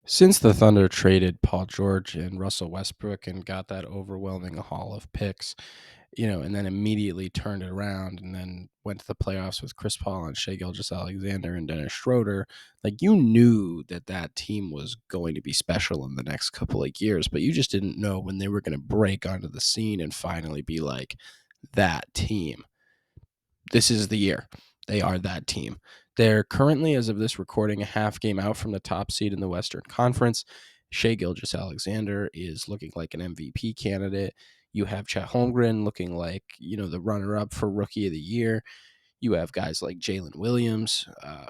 Since the Thunder traded Paul George and Russell Westbrook and got that overwhelming haul of picks, and then immediately turned it around and then went to the playoffs with Chris Paul and Shai Gilgeous-Alexander and Dennis Schroeder, like you knew that that team was going to be special in the next couple of years, but you just didn't know when they were going to break onto the scene and finally be like that team. This is the year. They are that team. They're currently, as of this recording, a half game out from the top seed in the Western Conference. Shai Gilgeous-Alexander is looking like an MVP candidate. You have Chet Holmgren looking like, the runner-up for Rookie of the Year. You have guys like Jalen Williams,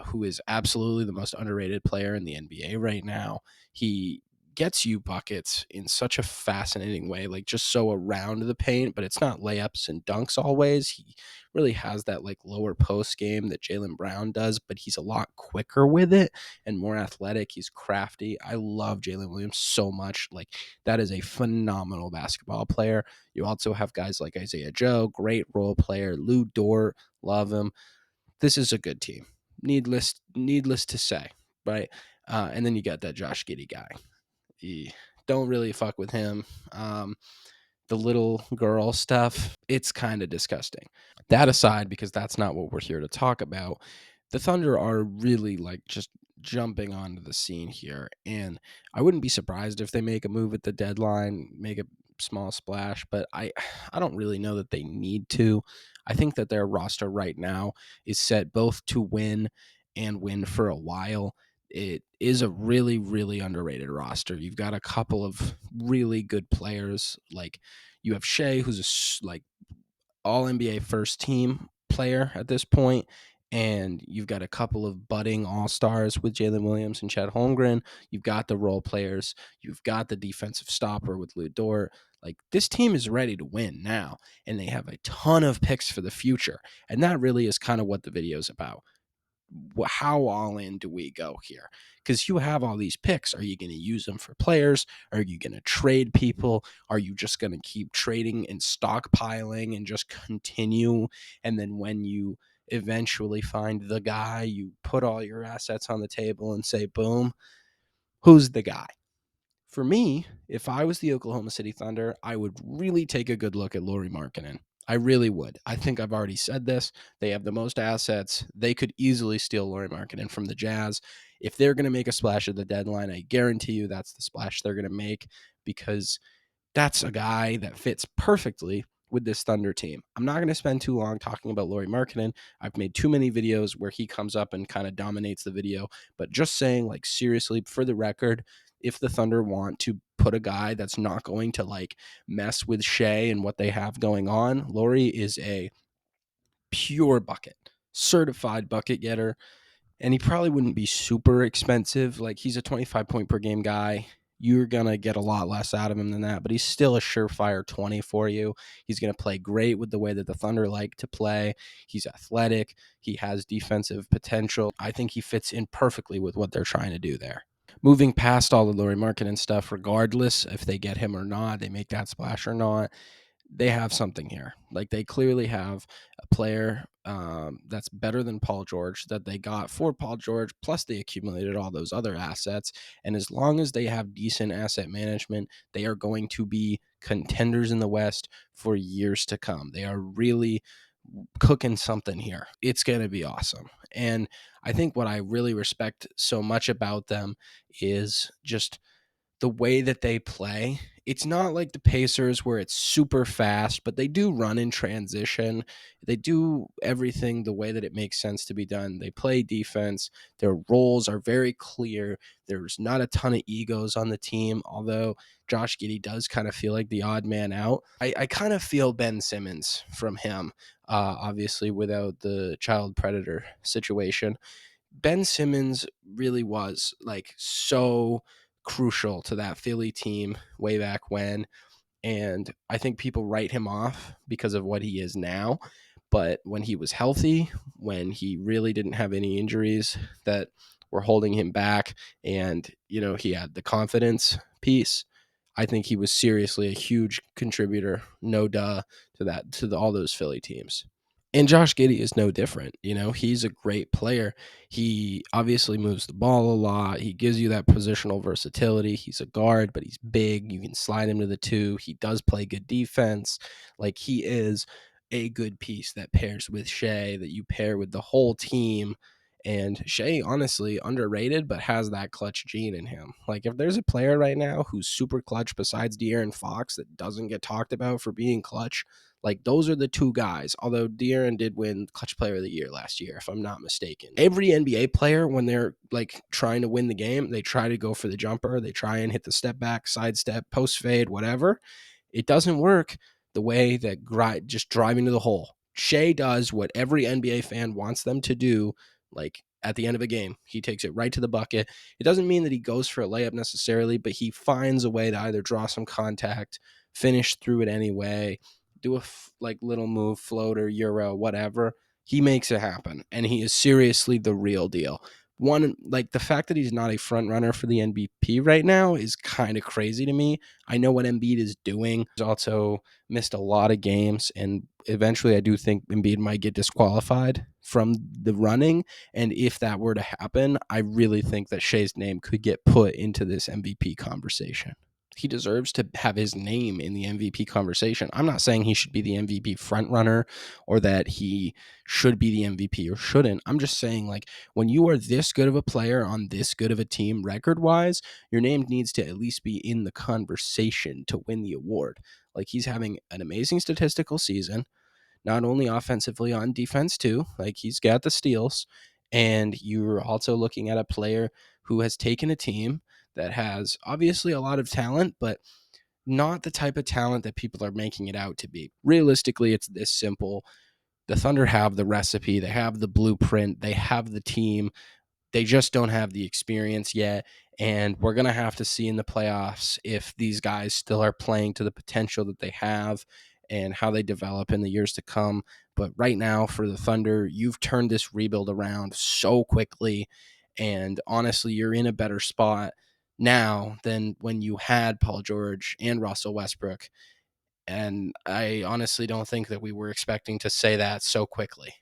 who is absolutely the most underrated player in the NBA right now. He gets you buckets in such a fascinating way, like just so around the paint, but it's not layups and dunks always. He really has that like lower post game that Jaylen Brown does, but he's a lot quicker with it and more athletic. He's crafty. I love Jalen Williams so much. Like that is a phenomenal basketball player. You also have guys like Isaiah Joe, great role player, Lou Dort, love him. This is a good team. Needless to say, right? And then you got that Josh Giddey guy. Don't really fuck with him. The little girl stuff, it's kind of disgusting. That aside, because that's not what we're here to talk about, the Thunder are really like just jumping onto the scene here. And I wouldn't be surprised if they make a move at the deadline, make a small splash, but I don't really know that they need to. I think that their roster right now is set both to win and win for a while. It is a really, really underrated roster. You've got a couple of really good players. Like you have Shea, who's like all NBA first team player at this point, and you've got a couple of budding all stars with Jalen Williams and Chet Holmgren. You've got the role players. You've got the defensive stopper with Lou Dort. Like this team is ready to win now, and they have a ton of picks for the future. And that really is kind of what the video is about. How all in do we go here? Because you have all these picks. Are you going to use them for players? Are you going to trade people? Are you just going to keep trading and stockpiling and just continue? And then when you eventually find the guy, you put all your assets on the table and say, boom, who's the guy? For me, if I was the Oklahoma City Thunder, I would really take a good look at Lauri Markkanen. I really would. I think I've already said this. They have the most assets. They could easily steal Lauri Markkanen from the Jazz. If they're going to make a splash at the deadline, I guarantee you that's the splash they're going to make because that's a guy that fits perfectly with this Thunder team. I'm not going to spend too long talking about Lauri Markkanen. I've made too many videos where he comes up and kind of dominates the video, but just saying, like, seriously, for the record, if the Thunder want to put a guy that's not going to like mess with Shea and what they have going on, Lauri is a pure bucket, certified bucket getter, and he probably wouldn't be super expensive. Like he's a 25 point per game guy. You're going to get a lot less out of him than that, but he's still a surefire 20 for you. He's going to play great with the way that the Thunder like to play. He's athletic. He has defensive potential. I think he fits in perfectly with what they're trying to do there. Moving past all the Lauri Markkanen stuff, regardless if they get him or not, they make that splash or not, they have something here. Like they clearly have a player that's better than Paul George that they got for Paul George, plus they accumulated all those other assets. And as long as they have decent asset management, they are going to be contenders in the West for years to come. They are really cooking something here. It's going to be awesome. And I think what I really respect so much about them is just the way that they play. It's not like the Pacers where it's super fast, but they do run in transition. They do everything the way that it makes sense to be done. They play defense. Their roles are very clear. There's not a ton of egos on the team, although Josh Giddey does kind of feel like the odd man out. I kind of feel Ben Simmons from him, obviously without the child predator situation. Ben Simmons really was like so crucial to that Philly team way back when. And I think people write him off because of what he is now. But when he was healthy, when he really didn't have any injuries that were holding him back, and, he had the confidence piece, I think he was seriously a huge contributor, no duh, to all those Philly teams. And Josh Giddey is no different. He's a great player. He obviously moves the ball a lot. He gives you that positional versatility. He's a guard, but he's big. You can slide him to the two. He does play good defense. Like, he is a good piece that pairs with Shea, that you pair with the whole team. And Shea, honestly, underrated, but has that clutch gene in him. Like, if there's a player right now who's super clutch besides De'Aaron Fox that doesn't get talked about for being clutch, like, those are the two guys. Although De'Aaron did win Clutch Player of the Year last year, if I'm not mistaken. Every NBA player, when they're like trying to win the game, they try to go for the jumper. They try and hit the step back, side step, post fade, whatever. It doesn't work the way that just driving to the hole. Shea does what every NBA fan wants them to do. Like, at the end of a game, he takes it right to the bucket. It doesn't mean that he goes for a layup necessarily, but he finds a way to either draw some contact, finish through it anyway, do a like little move, floater, euro, whatever. He makes it happen, and he is seriously the real deal. One, like, the fact that he's not a front runner for the MVP right now is kind of crazy to me. I know what Embiid is doing. He's also missed a lot of games, and eventually I do think Embiid might get disqualified from the running. And if that were to happen, I really think that Shea's name could get put into this MVP conversation. He deserves to have his name in the MVP conversation. I'm not saying he should be the MVP frontrunner or that he should be the MVP or shouldn't. I'm just saying, like, when you are this good of a player on this good of a team record-wise, your name needs to at least be in the conversation to win the award. Like, he's having an amazing statistical season, not only offensively, on defense too. Like, he's got the steals, and you're also looking at a player who has taken a team that has obviously a lot of talent, but not the type of talent that people are making it out to be. Realistically, it's this simple. The Thunder have the recipe, they have the blueprint, they have the team. They just don't have the experience yet, and we're going to have to see in the playoffs if these guys still are playing to the potential that they have and how they develop in the years to come. But right now, for the Thunder, you've turned this rebuild around so quickly, and honestly, you're in a better spot now than when you had Paul George and Russell Westbrook. And I honestly don't think that we were expecting to say that so quickly.